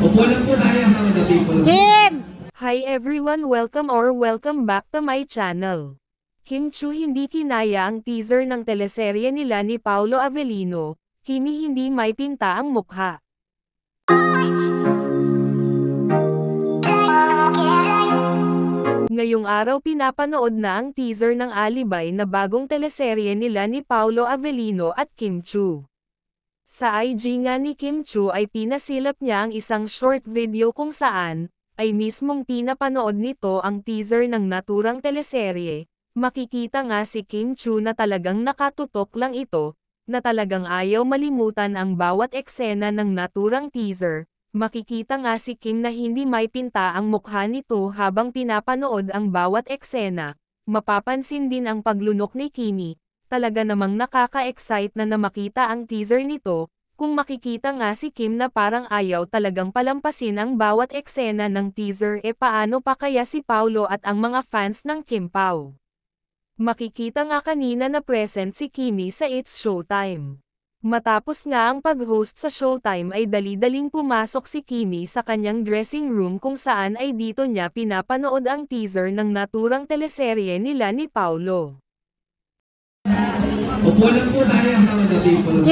Upo lang po tayo mga people. Kim! Hi everyone, welcome back to my channel. Kim Chu hindi kinaya ang teaser ng teleserye nila ni Paolo Avellino, Kimi hindi may pinta ang mukha. Ngayong araw pinapanood na ang teaser ng Alibay na bagong teleserye nila ni Paolo Avellino at Kim Chu. Sa IG nga ni Kim Chu ay pinasilap niya ang isang short video kung saan, ay mismong pinapanood nito ang teaser ng naturang teleserye. Makikita nga si Kim Chu na talagang nakatutok lang ito, na talagang ayaw malimutan ang bawat eksena ng naturang teaser. Makikita nga si Kim na hindi may pinta ang mukha nito habang pinapanood ang bawat eksena. Mapapansin din ang paglunok ni Kimi. Talaga namang nakaka-excite na makita ang teaser nito, kung makikita nga si Kim na parang ayaw talagang palampasin ang bawat eksena ng teaser paano pa kaya si Paolo at ang mga fans ng Kim Pao. Makikita nga kanina na present si Kimi sa It's Showtime. Matapos nga ang pag-host sa Showtime ay dali-daling pumasok si Kimi sa kanyang dressing room kung saan ay dito niya pinapanood ang teaser ng naturang teleserye nila ni Paolo. Upo lang po tayo mga people.